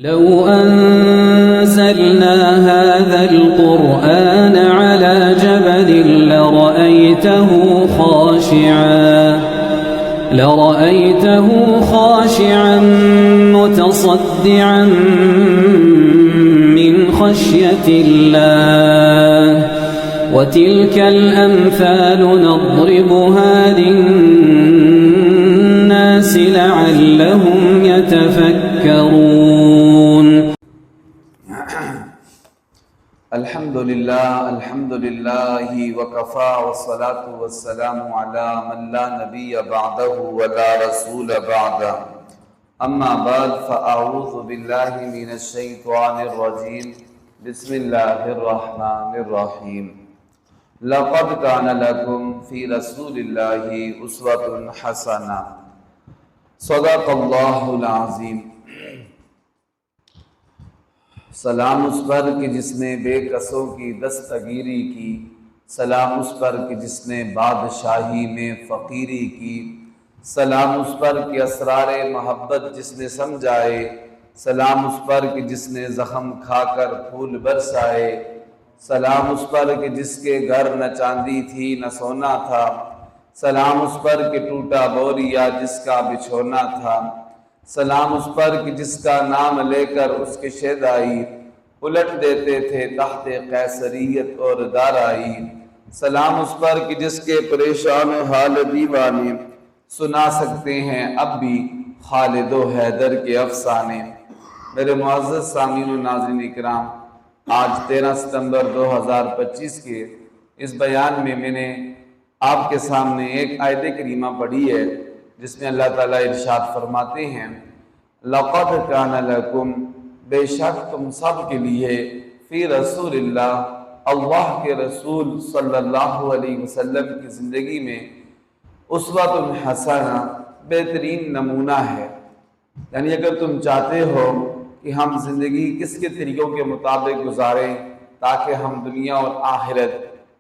لو أنزلنا هذا القرآن على جبل لرأيته خاشعا متصدعا من خشية الله وتلك الأمثال نضربها للناس لعلهم يتفكرون. الحمد لله وكفى والصلاة والسلام على من لا نبي بعده ولا رسول بعده. أما بعد فأعوذ بالله من الشيطان الرجيم. بسم الله الرحمن الرحيم. لقد كان لكم في رسول الله أسوة حسنة. صدق الله العظيم. سلام اس پر کہ جس نے بے کسوں کی دستگیری کی، سلام اس پر کہ جس نے بادشاہی میں فقیری کی، سلام اس پر کہ اسرار محبت جس نے سمجھائے، سلام اس پر کہ جس نے زخم کھا کر پھول برسائے، سلام اس پر کہ جس کے گھر نہ چاندی تھی نہ سونا تھا، سلام اس پر کہ ٹوٹا بوریا جس کا بچھونا تھا، سلام اس پر کہ جس کا نام لے کر اس کے شیدائی الٹ دیتے تھے تحت قیصریت اور دارائی، سلام اس پر کہ جس کے پریشان حال دیوانے سنا سکتے ہیں اب بھی خالد و حیدر کے افسانے۔ میرے معزز سامعین و ناظرین اکرام، آج 13 ستمبر 2025 کے اس بیان میں نے آپ کے سامنے ایک آیت کریمہ پڑھی ہے جس میں اللہ تعالیٰ ارشاد فرماتے ہیں لَقَدْ كَانَ لَكُمْ، بے شک تم سب کے لیے فی رسول اللہ، اللہ کے رسول صلی اللہ علیہ وسلم کی زندگی میں اسوۃ حسنہ، بہترین نمونہ ہے۔ یعنی اگر تم چاہتے ہو کہ ہم زندگی کس کے طریقوں کے مطابق گزاریں تاکہ ہم دنیا اور آخرت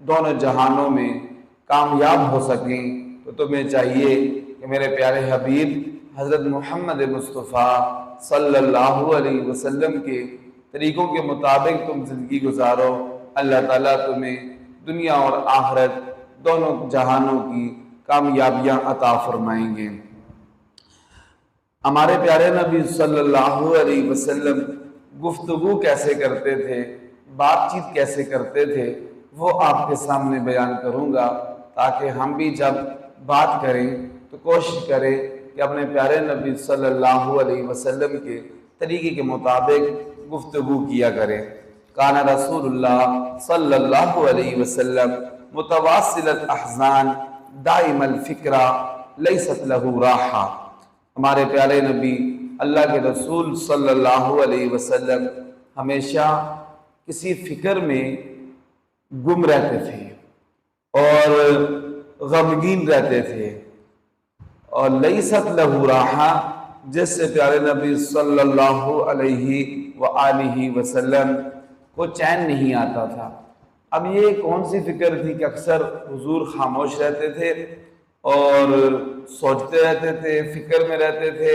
دونوں جہانوں میں کامیاب ہو سکیں، تو تمہیں چاہیے کہ میرے پیارے حبیب حضرت محمد مصطفیٰ صلی اللہ علیہ وسلم کے طریقوں کے مطابق تم زندگی گزارو۔ اللہ تعالیٰ تمہیں دنیا اور آخرت دونوں جہانوں کی کامیابیاں عطا فرمائیں گے۔ ہمارے پیارے نبی صلی اللہ علیہ وسلم گفتگو کیسے کرتے تھے، بات چیت کیسے کرتے تھے، وہ آپ کے سامنے بیان کروں گا تاکہ ہم بھی جب بات کریں تو کوشش کریں کہ اپنے پیارے نبی صلی اللہ علیہ وسلم کے طریقے کے مطابق گفتگو کیا کریں۔ کان رسول اللہ صلی اللہ علیہ وسلم متواصل الاحزان دائم الفکرہ لیست لہ راحہ۔ ہمارے پیارے نبی اللہ کے رسول صلی اللہ علیہ وسلم ہمیشہ کسی فکر میں گم رہتے تھے اور غمگین رہتے تھے، اور لیست لہ راحہ، جس سے پیارے نبی صلی اللہ علیہ وآلہ وسلم کو چین نہیں آتا تھا۔ اب یہ کون سی فکر تھی کہ اکثر حضور خاموش رہتے تھے اور سوچتے رہتے تھے، فکر میں رہتے تھے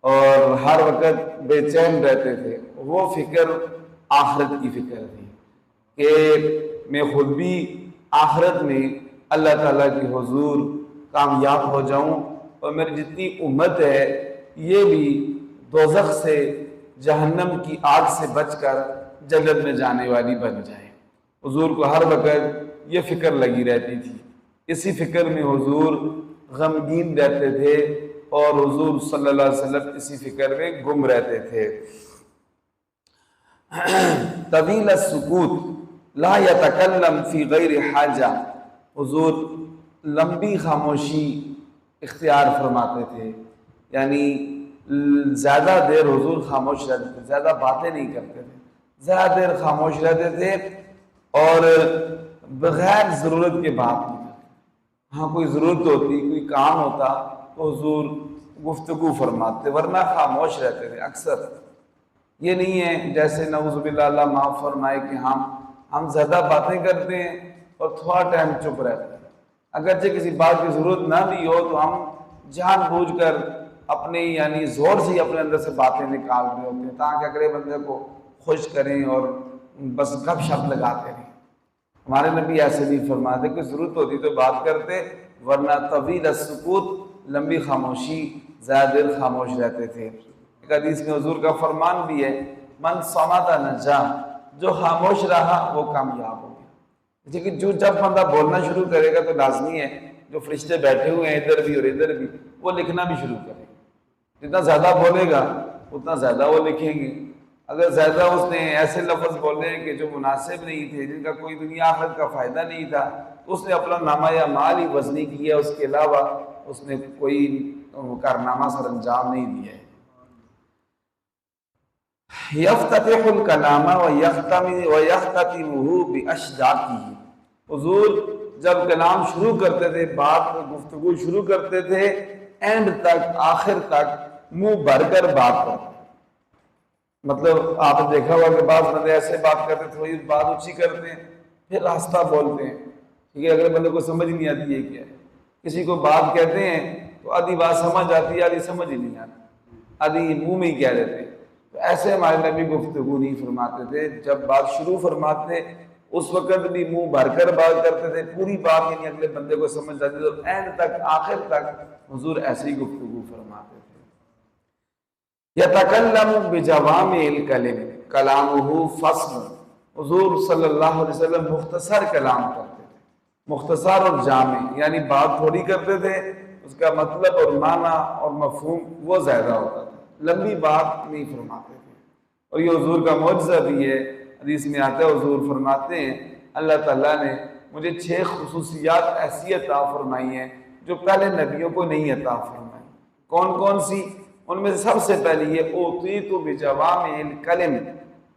اور ہر وقت بے چین رہتے تھے؟ وہ فکر آخرت کی فکر تھی کہ میں خود بھی آخرت میں اللہ تعالیٰ کی حضور کامیاب ہو جاؤں اور میری جتنی امت ہے یہ بھی دوزخ سے، جہنم کی آگ سے بچ کر جنت میں جانے والی بن جائے۔ حضور کو ہر وقت یہ فکر لگی رہتی تھی، اسی فکر میں حضور غمگین رہتے تھے اور حضور صلی اللہ علیہ وسلم اسی فکر میں گم رہتے تھے۔ طویل السکوت لا یتکلم فی غیر حاجہ، حضور لمبی خاموشی اختیار فرماتے تھے، یعنی زیادہ دیر حضور خاموش رہتے تھے، زیادہ باتیں نہیں کرتے تھے، زیادہ دیر خاموش رہتے تھے اور بغیر ضرورت کے بات نہیں کرتے۔ ہاں کوئی ضرورت ہوتی، کوئی کام ہوتا تو حضور گفتگو فرماتے، ورنہ خاموش رہتے تھے اکثر۔ یہ نہیں ہے جیسے نعوذ باللہ اللہ معاف فرمائے کہ ہم زیادہ باتیں کرتے ہیں اور تھوڑا ٹائم چپ رہتے ہیں۔ اگرچہ کسی بات کی ضرورت نہ بھی ہو تو ہم جان بوجھ کر اپنے یعنی زور سے ہی اپنے اندر سے باتیں نکال رہے ہوتے ہیں تاکہ اگلے بندے کو خوش کریں اور بس گپ شپ لگاتے رہیں۔ ہمارے نبی ایسے نہیں فرماتے کہ ضرورت ہوتی تو بات کرتے، ورنہ طویل السکوت، لمبی خاموشی، زیادہ دیر خاموش رہتے تھے۔ ایک حدیث میں حضور کا فرمان بھی ہے، من صمت نجا، جو خاموش رہا وہ کامیاب ہو گیا۔ لیکن جو جب بندہ بولنا شروع کرے گا تو لازمی ہے جو فرشتے بیٹھے ہوئے ہیں ادھر بھی اور ادھر بھی، وہ لکھنا بھی شروع کریں گے۔ جتنا زیادہ بولے گا اتنا زیادہ وہ لکھیں گے۔ اگر زیادہ اس نے ایسے لفظ بولے کہ جو مناسب نہیں تھے، جن کا کوئی دنیا آخرت کا فائدہ نہیں تھا، تو اس نے اپنا نامہ یا مال ہی وزنی کیا، اس کے علاوہ اس نے کوئی کارنامہ سر انجام نہیں دیا ہے۔ یفتتح الکلام ویختتمہ باشجاقہ، حضور جب کلام شروع کرتے تھے، بات گفتگو شروع کرتے تھے، اینڈ تک، آخر تک منہ بھر کر بات کرتے۔ مطلب آپ نے دیکھا ہوا کہ بعض بندے ایسے بات کرتے ہیں، تھوڑی بات اونچی کرتے ہیں پھر آہستہ بولتے ہیں، ٹھیک ہے، اگلے بندے کو سمجھ نہیں آتی ہے کیا ہے۔ کسی کو بات کہتے ہیں تو آدھی بات سمجھ آتی ہے، آدھی سمجھ ہی نہیں آتی، آدھی منہ میں ہی کہہ دیتے ہیں۔ تو ایسے ہمارے نبی گفتگو نہیں فرماتے تھے، جب بات شروع فرماتے اس وقت بھی منہ بھر کر بات کرتے تھے، پوری بات یعنی اگلے بندے کو سمجھ آتی تو اینڈ تک، آخر تک حضور ایسی گفتگو فرماتے تھے۔ یتکلم بجوامع الکلم کلامہ فصل، حضور صلی اللہ علیہ وسلم مختصر کلام کرتے تھے، مختصر اور جامع، یعنی بات تھوڑی کرتے تھے، اس کا مطلب اور معنی اور مفہوم وہ زیادہ ہوتا تھا، لمبی بات نہیں فرماتے تھے۔ اور یہ حضور کا معجزہ بھی ہے، حدیث میں آتا ہے حضور فرماتے ہیں اللہ تعالیٰ نے مجھے 6 خصوصیات ایسی عطا فرمائی ہیں جو پہلے نبیوں کو نہیں عطا فرمائی۔ کون کون سی؟ ان میں سے سب سے پہلی یہ اوتیت بجوامع الکلم،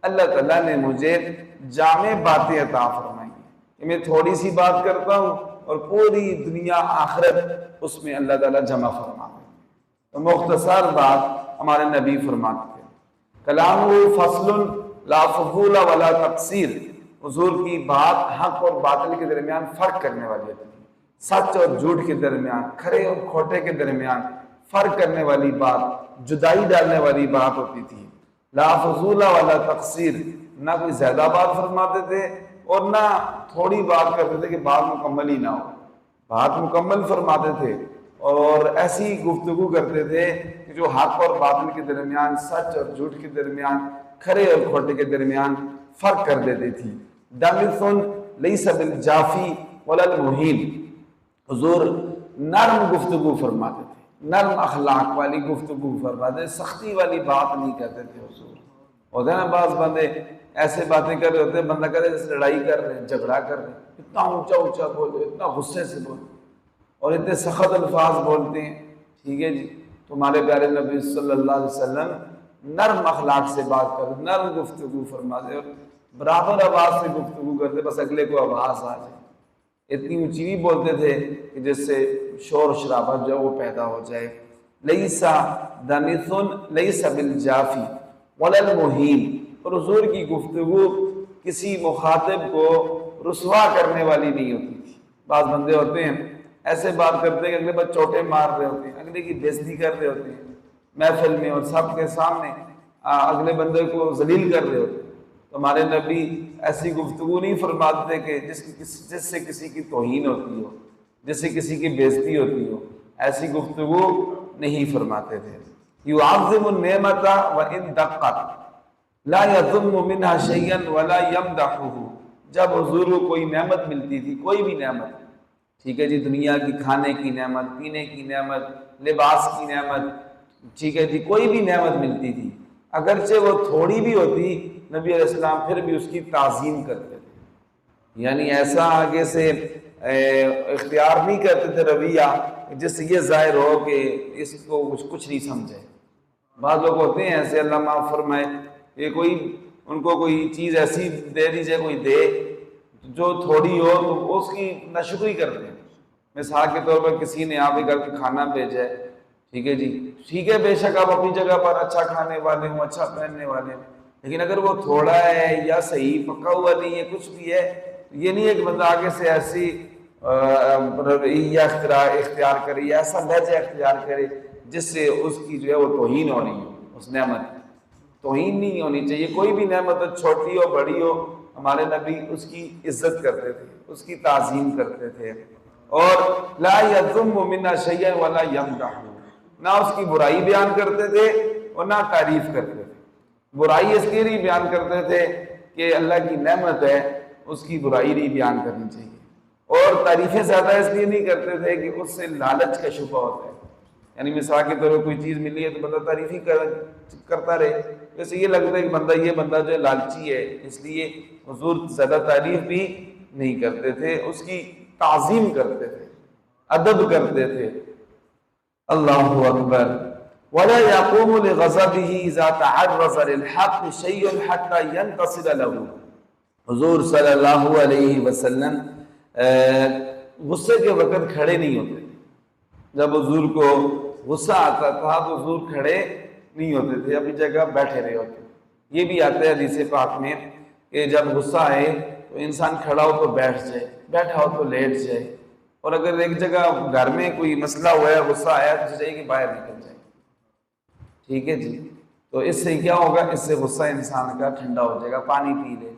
اللہ تعالیٰ نے مجھے جامع باتیں عطا فرمائی ہیں کہ میں تھوڑی سی بات کرتا ہوں اور پوری دنیا آخرت اس میں اللہ تعالیٰ جمع فرماتے ہیں۔ تو مختصر بات ہمارے نبی فرماتے تھے۔ کلامہ فصل لا فضول ولا تقصیر، حضور کی بات حق اور باطل کے درمیان فرق کرنے والی ہوتی تھی، سچ اور جھوٹ کے درمیان، کھرے اور کھوٹے کے درمیان فرق کرنے والی بات، جدائی ڈالنے والی بات ہوتی تھی۔ لا فضول ولا تقصیر، نہ کوئی زیادہ بات فرماتے تھے اور نہ تھوڑی بات کرتے تھے کہ بات مکمل ہی نہ ہو، بات مکمل فرماتے تھے اور ایسی گفتگو کرتے تھے کہ جو حق اور باطل کے درمیان، سچ اور جھوٹ کے درمیان، کھرے اور کھوٹے کے درمیان فرق کر دیتی تھی۔ دمثن لیس بالجافی ولا المہین، حضور نرم گفتگو فرماتے تھے، نرم اخلاق والی گفتگو فرماتے تھے، سختی والی بات نہیں کرتے تھے حضور۔ ہوتے ہیں نا بعض بندے ایسے باتیں کر رہے ہوتے ہیں، بندہ کہتے ہیں جیسے لڑائی کر رہے ہیں، جھگڑا کر رہے ہیں، اتنا اونچا اونچا بول رہے، اتنا غصے سے بول رہے اور اتنے سخت الفاظ بولتے ہیں، ٹھیک ہے جی۔ تو ہمارے پیارے نبی صلی اللہ علیہ وسلم نرم اخلاق سے بات کرتے، نرم گفتگو فرماتے اور برابر آواز سے گفتگو کرتے، بس اگلے کو آواز آ جائے۔ اتنی اونچی بھی بولتے تھے کہ جس سے شور و شرابہ جو وہ پیدا ہو جائے۔ لیسا دمثن لیس بالجافی ولا المہین، اور حضور کی گفتگو کسی مخاطب کو رسوا کرنے والی نہیں ہوتی تھی۔ بعض بندے ہوتے ہیں ایسے بات کرتے ہیں کہ اگلے بار چوٹے مار رہے ہوتے ہیں، اگلے کی بے عزتی کر رہے ہوتے ہیں محفل میں اور سب کے سامنے، اگلے بندے کو ذلیل کر رہے ہوتے ہیں۔ تو ہمارے نبی ایسی گفتگو نہیں فرماتے کہ جس سے کسی کی توہین ہوتی ہو، جس سے کسی کی بے عزتی ہوتی ہو، ایسی گفتگو نہیں فرماتے تھے۔ یعظم النعمت وان دقت لا یذم منها شیئا ولا یمدحہ، جب حضور کو کوئی نعمت ملتی تھی، کوئی بھی نعمت، ٹھیک ہے جی، دنیا کی کھانے کی نعمت، پینے کی نعمت، لباس کی نعمت، ٹھیک ہے جی، کوئی بھی نعمت ملتی تھی، اگرچہ وہ تھوڑی بھی ہوتی، نبی علیہ السلام پھر بھی اس کی تعظیم کرتے تھے، یعنی ایسا آگے سے اختیار نہیں کرتے تھے رویہ جس سے یہ ظاہر ہو کہ اس کو کچھ نہیں سمجھے۔ بعض لوگ ہوتے ہیں ایسے، اللہ معاف فرمائے، یہ کوئی ان کو کوئی چیز ایسی دے دیجئے، کوئی دے جو تھوڑی ہو تو اس کی ناشکری کرتے ہیں۔ مثال کے طور پر کسی نے آپ کے گھر پہ کھانا بھیجا ہے، ٹھیک ہے جی، ٹھیک ہے، بے شک آپ اپنی جگہ پر اچھا کھانے والے ہوں، اچھا پہننے والے ہوں، لیکن اگر وہ تھوڑا ہے یا صحیح پکا ہوا نہیں ہے، کچھ بھی ہے، یہ نہیں ہے کہ بندہ آگے سے ایسی رویہ اختیار کرے یا ایسا لہجہ اختیار کرے جس سے اس کی جو ہے وہ توہین ہو رہی ہو، اس نعمت توہین نہیں ہونی چاہیے۔ کوئی بھی نعمت ہو، چھوٹی ہو بڑی ہو، ہمارے نبی اس کی عزت کرتے تھے، اس کی تعظیم کرتے تھے، اور لا یذم منا شیئا ولا یمدح، نہ اس کی برائی بیان کرتے تھے اور نہ تعریف کرتے تھے۔ برائی اس لیے نہیں بیان کرتے تھے کہ اللہ کی نعمت ہے، اس کی برائی نہیں بیان کرنی چاہیے، اور تعریفیں زیادہ اس لیے نہیں کرتے تھے کہ اس سے لالچ کا شبہ ہوتا ہے، یعنی مثال کے طور پر کوئی چیز ملی ہے تو بندہ تعریف ہی کرتا رہے، جیسے یہ لگتا ہے کہ یہ بندہ جو ہے لالچی ہے، اس لیے حضور زیادہ تعریف بھی نہیں کرتے تھے، اس کی تعظیم کرتے تھے، ادب کرتے تھے۔ اللہ اکبر۔ ولا يقوم لغضبه اذا تعرض للحق شيء حتى ينتصر له، حضور صلی اللہ علیہ وسلم غصے کے وقت کھڑے نہیں ہوتے، جب حضور کو غصہ آتا تھا تو حضور کھڑے نہیں ہوتے تھے، اپنی جگہ بیٹھے رہے ہوتے۔ یہ بھی آتا ہے حدیث پاک میں کہ جب غصہ آئے تو انسان کھڑا ہو تو بیٹھ جائے، بیٹھا ہو تو لیٹ جائے، اور اگر ایک جگہ گھر میں کوئی مسئلہ ہوا ہے، غصہ آیا تو چاہیے کہ باہر نکل جائے، ٹھیک ہے جی۔ تو اس سے کیا ہوگا، اس سے غصہ انسان کا ٹھنڈا ہو جائے گا، پانی پی لے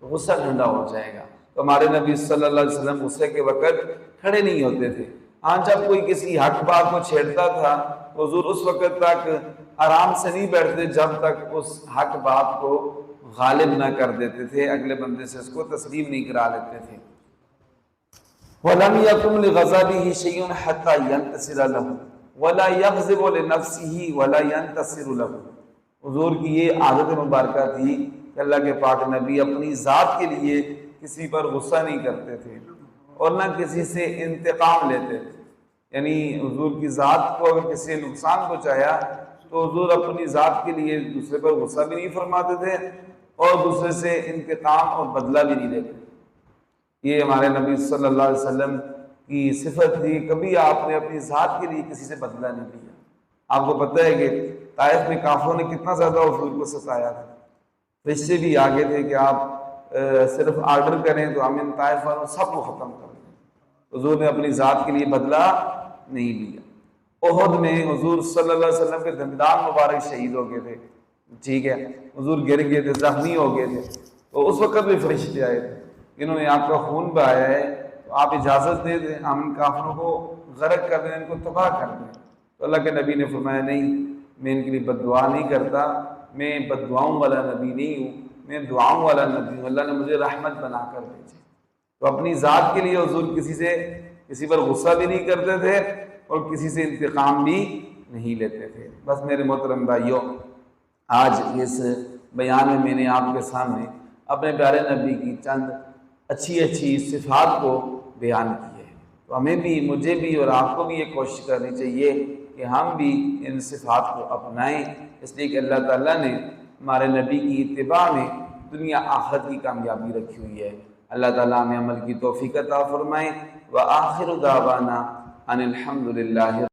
تو غصہ ٹھنڈا ہو جائے گا۔ تو ہمارے نبی صلی اللہ علیہ وسلم غصے کے وقت کھڑے نہیں ہوتے تھے۔ ہاں جب کوئی کسی حق بات کو چھیڑتا تھا تو حضور اس وقت تک آرام سے نہیں بیٹھتے جب تک اس حق بات کو غالب نہ کر دیتے تھے، اگلے بندے سے اس کو تسلیم نہیں کرا لیتے تھے۔ وَلَمْ يَقُمْ لِغَضَبِهِ شَيْءٌ حَتَّى يَنْتَصِرَ لَهُ وَلَا يَغْضِبُ لِنَفْسِهِ وَلَا يَنْتَصِرُ لَهُ۔ حضور کی یہ عادت مبارکہ تھی کہ اللہ کے پاک نبی اپنی ذات کے لیے کسی پر غصہ نہیں کرتے تھے اور نہ کسی سے انتقام لیتے تھے، یعنی حضور کی ذات کو اگر کسی نے نقصان پہنچایا تو حضور اپنی ذات کے لیے دوسرے پر غصہ بھی نہیں فرماتے تھے اور دوسرے سے انتقام اور بدلہ بھی نہیں لیتے۔ یہ ہمارے نبی صلی اللہ علیہ وسلم کی صفت تھی، کبھی آپ نے اپنی ذات کے لیے کسی سے بدلہ نہیں لیا۔ آپ کو پتہ ہے کہ طائف میں کافروں نے کتنا زیادہ حضور کو ستایا تھا، فرشتے بھی آگے تھے کہ آپ صرف آرڈر کریں تو ہم ان طائف والوں سب کو ختم کر دیں۔ حضور نے اپنی ذات کے لیے بدلہ نہیں لیا۔ احد میں حضور صلی اللہ علیہ وسلم کے دندان مبارک شہید ہو گئے تھے، ٹھیک ہے، حضور گر گئے تھے، زخمی ہو گئے تھے، تو اس وقت بھی فرشتے آئے تھے، انہوں نے آپ کا خون بہایا ہے تو آپ اجازت دے دیں ہم ان کافروں کو غرق کر دیں، ان کو تباہ کر دیں۔ تو اللہ کے نبی نے فرمایا نہیں، میں ان کے لیے بد دعا نہیں کرتا، میں بد دعاؤں والا نبی نہیں ہوں، میں دعاؤں والا نبی ہوں، اللہ نے مجھے رحمت بنا کر بھیجے۔ تو اپنی ذات کے لیے حضور کسی پر غصہ بھی نہیں کرتے تھے اور کسی سے انتقام بھی نہیں لیتے تھے۔ بس میرے محترم بھائیوں، آج اس بیان میں نے آپ کے سامنے اپنے پیارے نبی کی چند اچھی صفات کو بیان کی ہے، تو ہمیں بھی، مجھے بھی اور آپ کو بھی یہ کوشش کرنی چاہیے کہ ہم بھی ان صفات کو اپنائیں، اس لیے کہ اللہ تعالیٰ نے ہمارے نبی کی اتباع میں دنیا آخرت کی کامیابی رکھی ہوئی ہے۔ اللہ تعالیٰ ہمیں عمل کی توفیق عطا فرمائے۔ وآخر دعوانا ان الحمد للہ